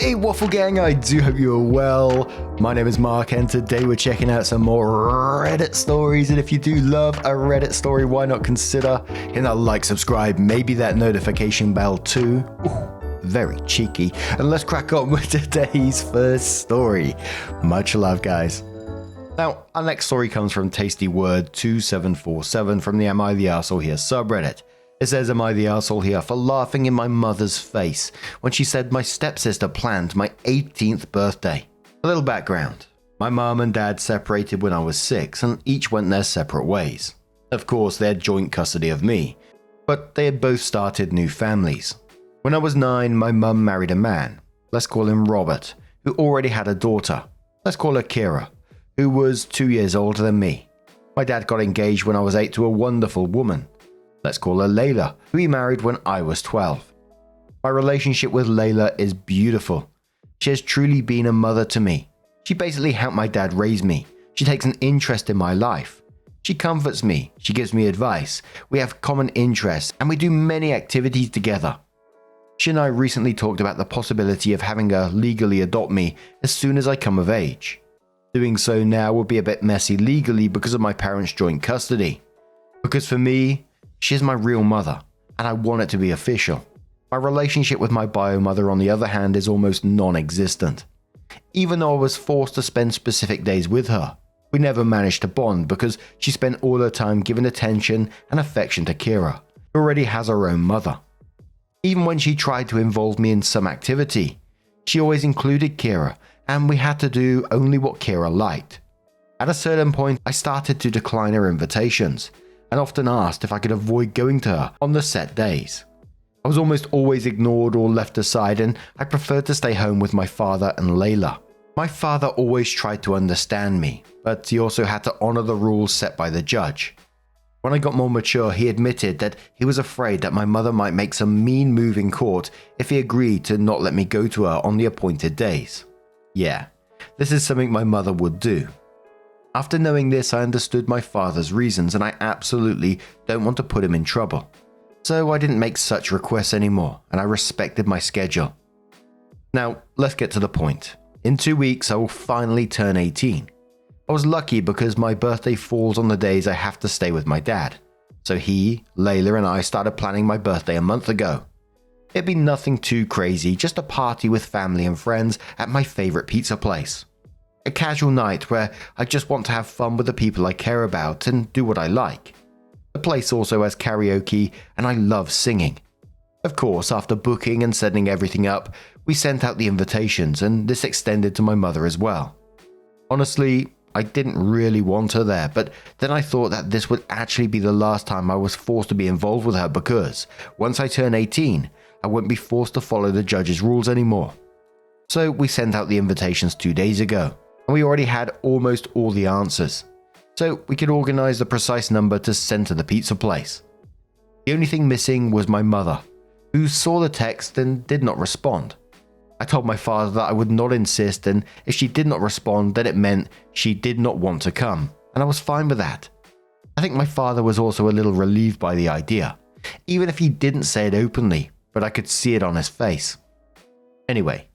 Hey Waffle Gang, I do hope you are well. My name is Mark and today we're checking out some more Reddit stories, and if you do love a Reddit story, why not consider hitting that like, subscribe, maybe that notification bell too. Ooh, very cheeky. And let's crack on with today's first story. Much love, guys. Now, our next story comes from Tasty Word 2747 from the Am I the Arsehole Here subreddit. It says, am I the arsehole here for laughing in my mother's face when she said my stepsister planned my 18th birthday? A little background. My mum and dad separated when I was 6 and each went their separate ways. Of course, they had joint custody of me, but they had both started new families. When I was 9, my mum married a man, let's call him Robert, who already had a daughter, let's call her Kira, who was 2 years older than me. My dad got engaged when I was 8 to a wonderful woman. Let's call her Layla, who he married when I was 12. My relationship with Layla is beautiful. She has truly been a mother to me. She basically helped my dad raise me. She takes an interest in my life. She comforts me. She gives me advice. We have common interests and we do many activities together. She and I recently talked about the possibility of having her legally adopt me as soon as I come of age. Doing so now would be a bit messy legally because of my parents' joint custody. Because for me, she is my real mother, and I want it to be official. My relationship with my bio mother, on the other hand, is almost non-existent. Even though I was forced to spend specific days with her, we never managed to bond because she spent all her time giving attention and affection to Kira, who already has her own mother. Even when she tried to involve me in some activity, she always included Kira, and we had to do only what Kira liked. At a certain point, I started to decline her invitations, and often asked if I could avoid going to her on the set days. I was almost always ignored or left aside, and I preferred to stay home with my father and Layla. My father always tried to understand me, but he also had to honor the rules set by the judge. When I got more mature, he admitted that he was afraid that my mother might make some mean move in court if he agreed to not let me go to her on the appointed days. Yeah, this is something my mother would do. After knowing this, I understood my father's reasons, and I absolutely don't want to put him in trouble. So I didn't make such requests anymore, and I respected my schedule. Now, let's get to the point. In 2 weeks, I will finally turn 18. I was lucky because my birthday falls on the days I have to stay with my dad. So he, Layla, and I started planning my birthday a month ago. It'd be nothing too crazy, just a party with family and friends at my favorite pizza place. A casual night where I just want to have fun with the people I care about and do what I like. The place also has karaoke and I love singing. Of course, after booking and setting everything up, we sent out the invitations and this extended to my mother as well. Honestly, I didn't really want her there, but then I thought that this would actually be the last time I was forced to be involved with her because once I turn 18, I wouldn't be forced to follow the judge's rules anymore. So we sent out the invitations 2 days ago. And we already had almost all the answers, so we could organize the precise number to send to the pizza place. The only thing missing was my mother, who saw the text and did not respond. I told my father that I would not insist, and if she did not respond, then it meant she did not want to come, and I was fine with that. I think my father was also a little relieved by the idea, even if he didn't say it openly, but I could see it on his face. Anyway,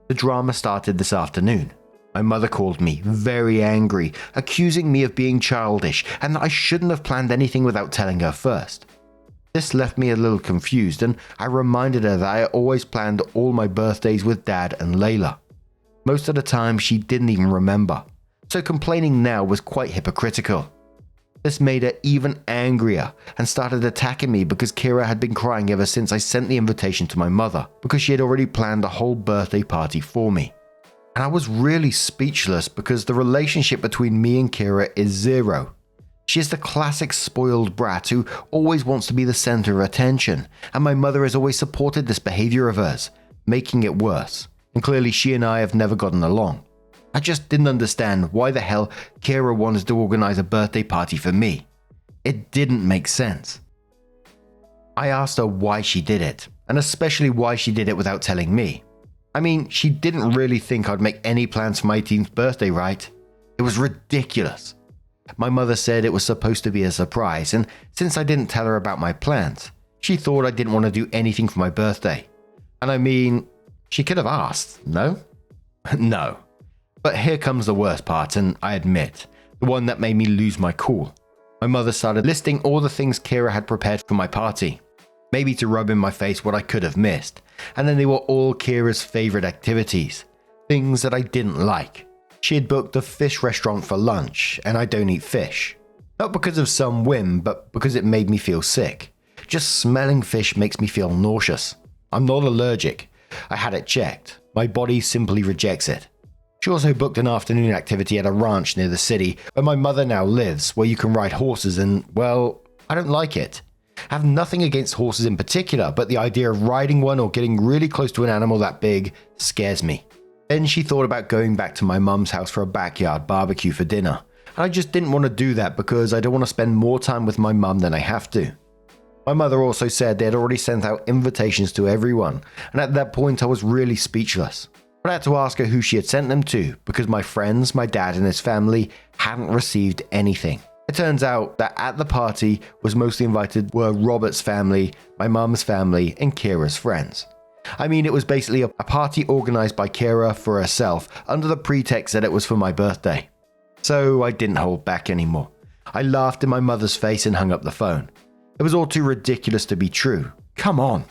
the drama started this afternoon. My mother called me, very angry, accusing me of being childish and that I shouldn't have planned anything without telling her first. This left me a little confused, and I reminded her that I always planned all my birthdays with Dad and Layla. Most of the time she didn't even remember, so complaining now was quite hypocritical. This made her even angrier and started attacking me because Kira had been crying ever since I sent the invitation to my mother because she had already planned a whole birthday party for me. And I was really speechless because the relationship between me and Kira is zero. She is the classic spoiled brat who always wants to be the center of attention, and my mother has always supported this behavior of hers, making it worse, and clearly she and I have never gotten along. I just didn't understand why the hell Kira wanted to organize a birthday party for me. It didn't make sense. I asked her why she did it, and especially why she did it without telling me. I mean, she didn't really think I'd make any plans for my 18th birthday, right? It was ridiculous. My mother said it was supposed to be a surprise, and since I didn't tell her about my plans, she thought I didn't want to do anything for my birthday. And I mean, She could have asked, no? No. But here comes the worst part, and I admit, the one that made me lose my cool. My mother started listing all the things Kira had prepared for my party. Maybe to rub in my face what I could have missed. And then they were all Kira's favorite activities. Things that I didn't like. She had booked a fish restaurant for lunch, and I don't eat fish. Not because of some whim, but because it made me feel sick. Just smelling fish makes me feel nauseous. I'm not allergic. I had it checked. My body simply rejects it. She also booked an afternoon activity at a ranch near the city where my mother now lives, where you can ride horses and, well, I don't like it. I have nothing against horses in particular, but the idea of riding one or getting really close to an animal that big scares me. Then she thought about going back to my mum's house for a backyard barbecue for dinner. And I just didn't want to do that because I don't want to spend more time with my mum than I have to. My mother also said they had already sent out invitations to everyone, and at that point I was really speechless. But I had to ask her who she had sent them to, because my friends, my dad and his family hadn't received anything. It turns out that at the party was mostly invited were Robert's family, my mum's family, and Kira's friends. I mean, it was basically a party organized by Kira for herself under the pretext that it was for my birthday. So I didn't hold back anymore. I laughed in my mother's face and hung up the phone. It was all too ridiculous to be true. Come on.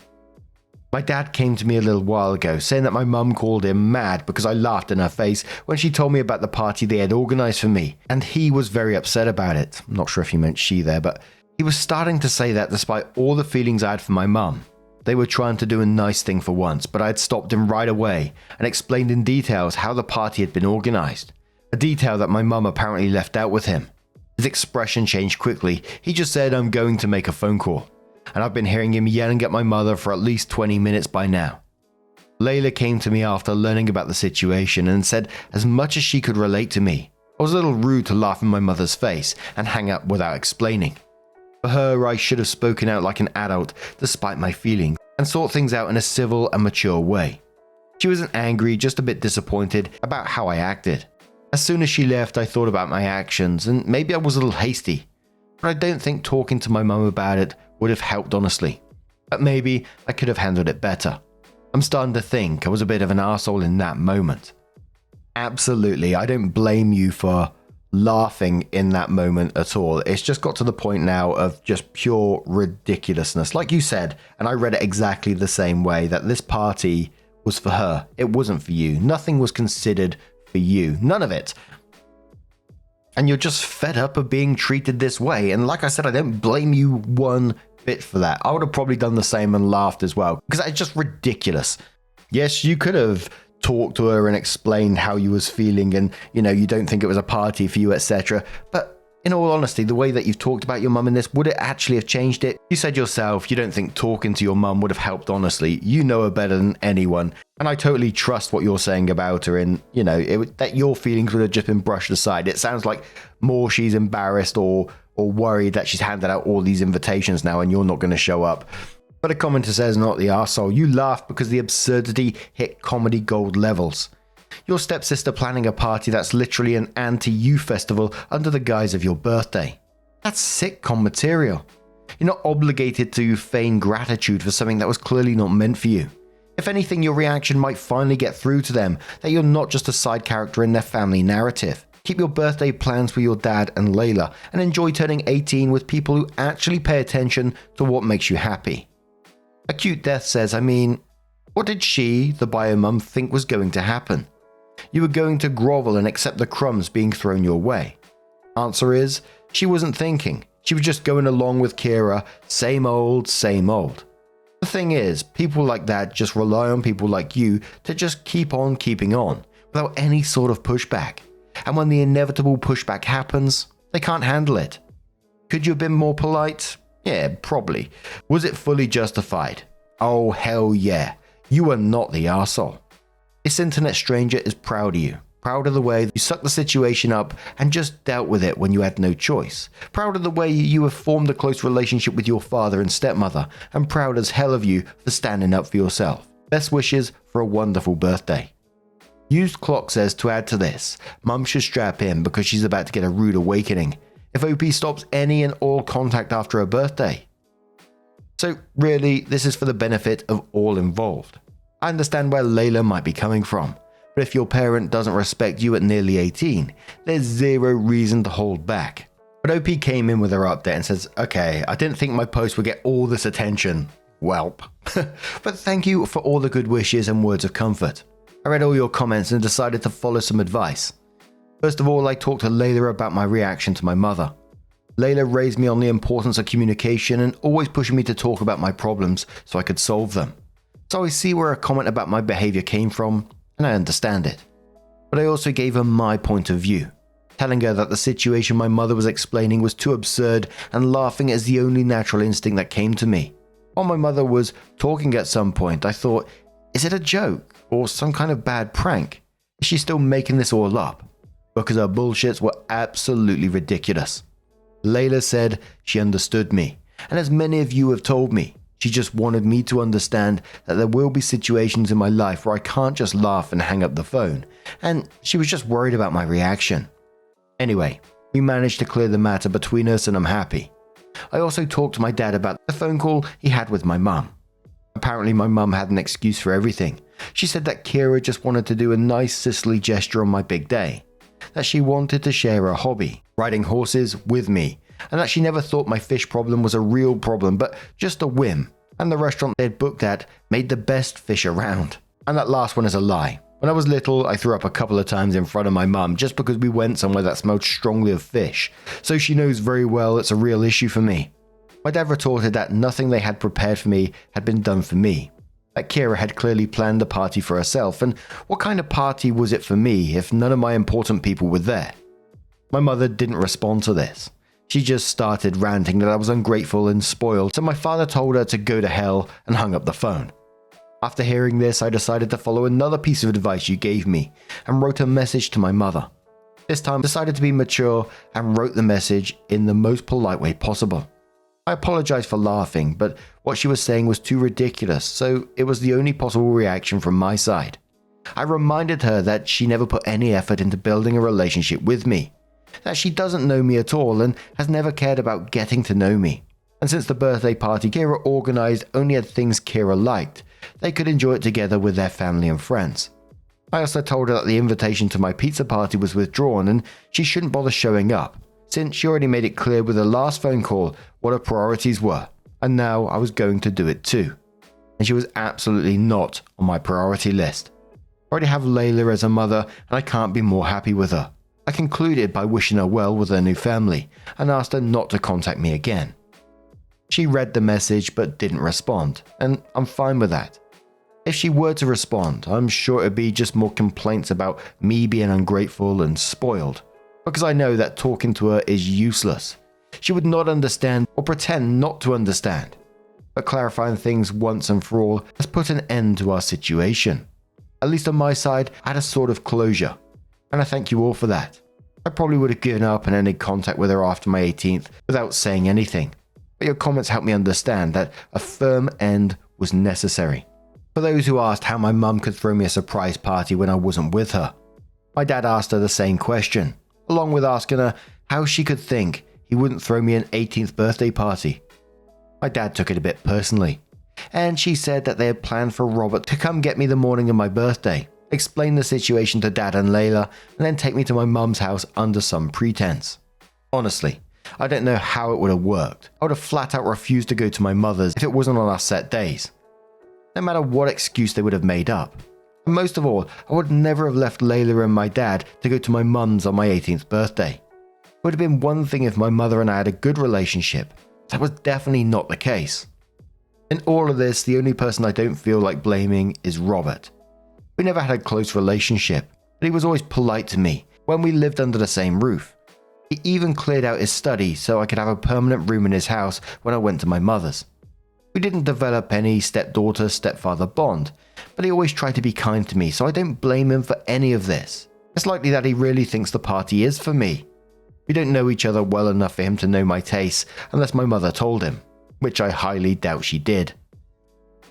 My dad came to me a little while ago saying that my mum called him mad because I laughed in her face when she told me about the party they had organized for me, and he was very upset about it. I'm not sure if he meant she there, but he was starting to say that despite all the feelings I had for my mum. They were trying to do a nice thing for once, but I had stopped him right away and explained in details how the party had been organized. A detail that my mum apparently left out with him. His expression changed quickly. He just said, "I'm going to make a phone call." And I've been hearing him yelling at my mother for at least 20 minutes by now. Layla came to me after learning about the situation and said as much as she could relate to me. I was a little rude to laugh in my mother's face and hang up without explaining. For her, I should have spoken out like an adult despite my feelings and sought things out in a civil and mature way. She wasn't angry, just a bit disappointed about how I acted. As soon as she left, I thought about my actions and maybe I was a little hasty. But I don't think talking to my mum about it would have helped, honestly. But maybe I could have handled it better. I'm starting to think I was a bit of an arsehole in that moment. Absolutely, I don't blame you for laughing in that moment at all. It's just got to the point now of just pure ridiculousness. Like you said, and I read it exactly the same way, that this party was for her. It wasn't for you. Nothing was considered for you. None of it. And you're just fed up of being treated this way. And like I said, I don't blame you one bit for that. I would have probably done the same and laughed as well, because it's just ridiculous. Yes, you could have talked to her and explained how you was feeling and, you don't think it was a party for you, etc. But in all honesty, the way that you've talked about your mum in this, would it actually have changed it? You said yourself you don't think talking to your mum would have helped, honestly. You know her better than anyone. And I totally trust what you're saying about her and, that your feelings would have just been brushed aside. It sounds like more she's embarrassed or worried that she's handed out all these invitations now and you're not going to show up. But a commenter says, not the arsehole. You laughed because the absurdity hit comedy gold levels. Your stepsister planning a party that's literally an anti-you festival under the guise of your birthday. That's sitcom material. You're not obligated to feign gratitude for something that was clearly not meant for you. If anything, your reaction might finally get through to them that you're not just a side character in their family narrative. Keep your birthday plans with your dad and Layla and enjoy turning 18 with people who actually pay attention to what makes you happy. Acute Death says, what did she, the bio mum, think was going to happen? You were going to grovel and accept the crumbs being thrown your way. Answer is, she wasn't thinking. She was just going along with Kira, same old, same old. The thing is, people like that just rely on people like you to just keep on keeping on, without any sort of pushback. And when the inevitable pushback happens, they can't handle it. Could you have been more polite? Yeah, probably. Was it fully justified? Oh, hell yeah. You are not the arsehole. This internet stranger is proud of you. Proud of the way you sucked the situation up and just dealt with it when you had no choice. Proud of the way you have formed a close relationship with your father and stepmother. And proud as hell of you for standing up for yourself. Best wishes for a wonderful birthday. Used Clock says, to add to this, Mum should strap in because she's about to get a rude awakening if OP stops any and all contact after her birthday. So really, this is for the benefit of all involved. I understand where Layla might be coming from, but if your parent doesn't respect you at nearly 18, there's zero reason to hold back. But OP came in with her update and says, okay, I didn't think my post would get all this attention. Welp. But thank you for all the good wishes and words of comfort. I read all your comments and decided to follow some advice. First of all, I talked to Layla about my reaction to my mother. Layla raised me on the importance of communication and always pushing me to talk about my problems so I could solve them. So I see where a comment about my behavior came from, and I understand it. But I also gave her my point of view, telling her that the situation my mother was explaining was too absurd and laughing is the only natural instinct that came to me. While my mother was talking at some point, I thought, is it a joke or some kind of bad prank? Is she still making this all up? Because her bullshits were absolutely ridiculous. Layla said she understood me, and as many of you have told me, she just wanted me to understand that there will be situations in my life where I can't just laugh and hang up the phone, and she was just worried about my reaction. Anyway, we managed to clear the matter between us and I'm happy. I also talked to my dad about the phone call he had with my mum. Apparently my mum had an excuse for everything. She said that Kira just wanted to do a nice sisterly gesture on my big day, that she wanted to share her hobby, riding horses, with me, and that she never thought my fish problem was a real problem but just a whim, and the restaurant they had booked at made the best fish around. And that last one is a lie. When I was little, I threw up a couple of times in front of my mum just because we went somewhere that smelled strongly of fish, so she knows very well it's a real issue for me. My dad retorted that nothing they had prepared for me had been done for me, that Kira had clearly planned the party for herself, and what kind of party was it for me if none of my important people were there? My mother didn't respond to this. She just started ranting that I was ungrateful and spoiled, so my father told her to go to hell and hung up the phone. After hearing this, I decided to follow another piece of advice you gave me and wrote a message to my mother. This time I decided to be mature and wrote the message in the most polite way possible. I apologized for laughing, but what she was saying was too ridiculous, so it was the only possible reaction from my side. I reminded her that she never put any effort into building a relationship with me, that she doesn't know me at all and has never cared about getting to know me. And since the birthday party Kira organized only had things Kira liked, they could enjoy it together with their family and friends. I also told her that the invitation to my pizza party was withdrawn and she shouldn't bother showing up, since she already made it clear with the last phone call what her priorities were, and now I was going to do it too. And she was absolutely not on my priority list. I already have Layla as a mother and I can't be more happy with her. I concluded by wishing her well with her new family and asked her not to contact me again. She read the message but didn't respond, and I'm fine with that. If she were to respond, I'm sure it'd be just more complaints about me being ungrateful and spoiled, because I know that talking to her is useless. She would not understand or pretend not to understand. But clarifying things once and for all has put an end to our situation. At least on my side, I had a sort of closure, and I thank you all for that. I probably would have given up and ended contact with her after my 18th without saying anything, but your comments helped me understand that a firm end was necessary. For those who asked how my mum could throw me a surprise party when I wasn't with her, my dad asked her the same question, along with asking her how she could think he wouldn't throw me an 18th birthday party. My dad took it a bit personally, and she said that they had planned for Robert to come get me the morning of my birthday, explain the situation to Dad and Layla, and then take me to my mum's house under some pretense. Honestly, I don't know how it would have worked. I would have flat out refused to go to my mother's if it wasn't on our set days, no matter what excuse they would have made up. And most of all, I would never have left Layla and my dad to go to my mum's on my 18th birthday. It would have been one thing if my mother and I had a good relationship. That was definitely not the case. In all of this, the only person I don't feel like blaming is Robert. We never had a close relationship, but he was always polite to me when we lived under the same roof. He even cleared out his study so I could have a permanent room in his house when I went to my mother's. We didn't develop any stepdaughter-stepfather bond, but he always tried to be kind to me, so I don't blame him for any of this. It's likely that he really thinks the party is for me. We don't know each other well enough for him to know my tastes unless my mother told him, which I highly doubt she did.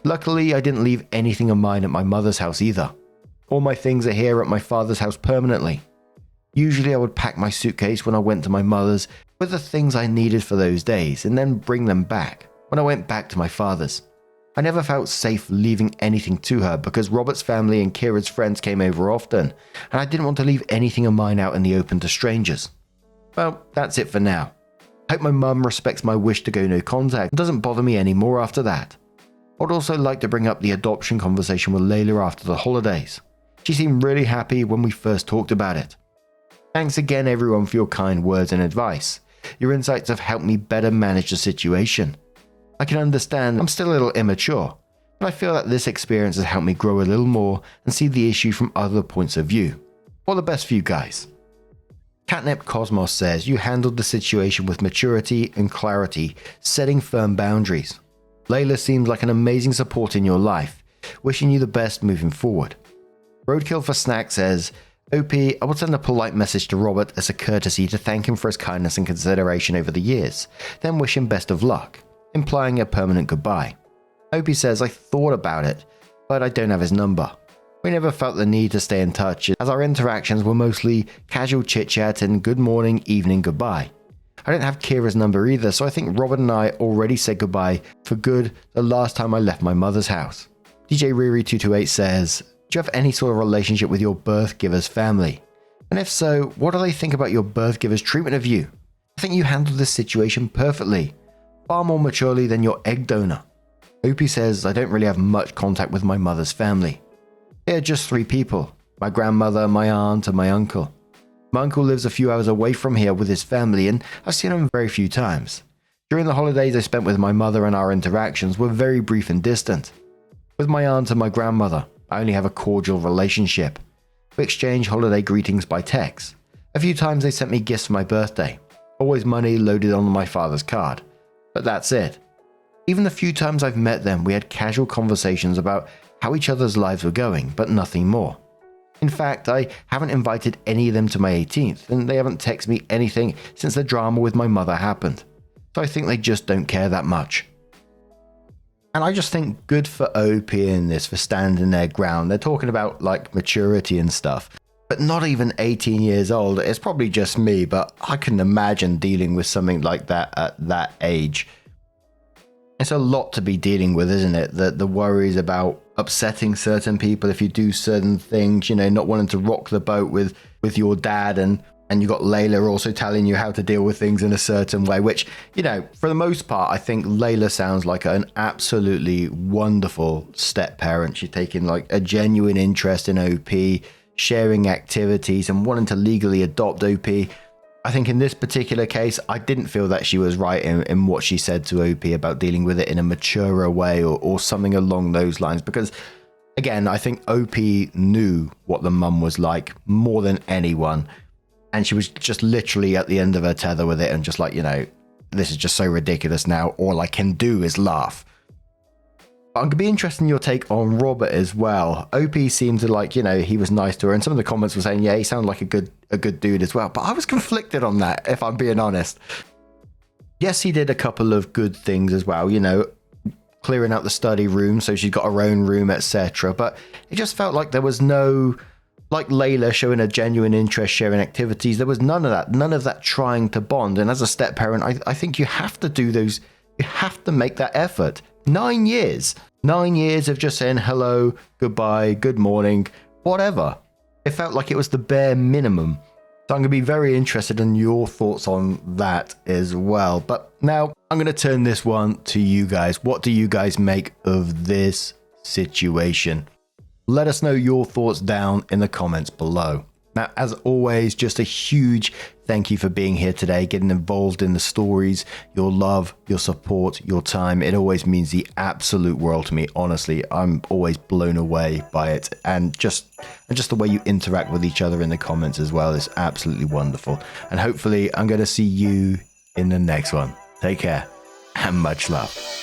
Luckily, I didn't leave anything of mine at my mother's house either. All my things are here at my father's house permanently. Usually I would pack my suitcase when I went to my mother's with the things I needed for those days and then bring them back when I went back to my father's. I never felt safe leaving anything to her because Robert's family and Kira's friends came over often, and I didn't want to leave anything of mine out in the open to strangers. Well, that's it for now. I hope my mum respects my wish to go no contact and doesn't bother me anymore after that. I'd also like to bring up the adoption conversation with Layla after the holidays. She seemed really happy when we first talked about it. Thanks again everyone for your kind words and advice. Your insights have helped me better manage the situation. I can understand I'm still a little immature, but I feel that this experience has helped me grow a little more and see the issue from other points of view. All the best for you guys. Catnip Cosmos says you handled the situation with maturity and clarity, setting firm boundaries. Layla seems like an amazing support in your life. Wishing you the best moving forward. Roadkill for Snack says, OP, I would send a polite message to Robert as a courtesy to thank him for his kindness and consideration over the years, then wish him best of luck, implying a permanent goodbye. OP says, I thought about it, but I don't have his number. We never felt the need to stay in touch as our interactions were mostly casual chit-chat and good morning, evening, goodbye. I don't have Kira's number either, so I think Robert and I already said goodbye for good the last time I left my mother's house. DJ Riri228 says, do you have any sort of relationship with your birth giver's family? And if so, what do they think about your birth giver's treatment of you? I think you handled this situation perfectly, far more maturely than your egg donor. OP says, I don't really have much contact with my mother's family. They are just 3 people, my grandmother, my aunt, and my uncle. My uncle lives a few hours away from here with his family, and I've seen him very few times. During the holidays I spent with my mother and our interactions were very brief and distant. With my aunt and my grandmother, I only have a cordial relationship. We exchange holiday greetings by text. A few times they sent me gifts for my birthday, always money loaded on my father's card. But that's it. Even the few times I've met them, we had casual conversations about how each other's lives were going, but nothing more. In fact, I haven't invited any of them to my 18th, and they haven't texted me anything since the drama with my mother happened. So I think they just don't care that much. And I just think good for OP in this for standing their ground. They're talking about like maturity and stuff, but not even 18 years old. It's probably just me, but I couldn't imagine dealing with something like that at that age. It's a lot to be dealing with, isn't it? The worries about upsetting certain people if you do certain things, you know, not wanting to rock the boat with your dad, and you got Layla also telling you how to deal with things in a certain way, which, you know, for the most part, I think Layla sounds like an absolutely wonderful step parent. She's taking like a genuine interest in OP, sharing activities and wanting to legally adopt OP. I think in this particular case, I didn't feel that she was right in what she said to OP about dealing with it in a maturer way or something along those lines, because again, I think OP knew what the mum was like more than anyone. And she was just literally at the end of her tether with it and just like, you know, this is just so ridiculous now. All I can do is laugh. I'm going to be interested in your take on Robert as well. OP seemed to like, you know, he was nice to her. And some of the comments were saying, yeah, he sounded like a good dude as well. But I was conflicted on that, if I'm being honest. Yes, he did a couple of good things as well, you know, clearing out the study room so she's got her own room, etc. But it just felt like there was no... Like Layla showing a genuine interest, sharing activities, there was none of that trying to bond. And as a step parent, I think you have to do those, you have to make that effort. 9 years of just saying hello, goodbye, good morning, whatever. It felt like it was the bare minimum. So I'm going to be very interested in your thoughts on that as well. But now I'm going to turn this one to you guys. What do you guys make of this situation? Let us know your thoughts down in the comments below. Now, as always, just a huge thank you for being here today, getting involved in the stories, your love, your support, your time. It always means the absolute world to me. Honestly, I'm always blown away by it. And just the way you interact with each other in the comments as well is absolutely wonderful. And hopefully I'm going to see you in the next one. Take care and much love.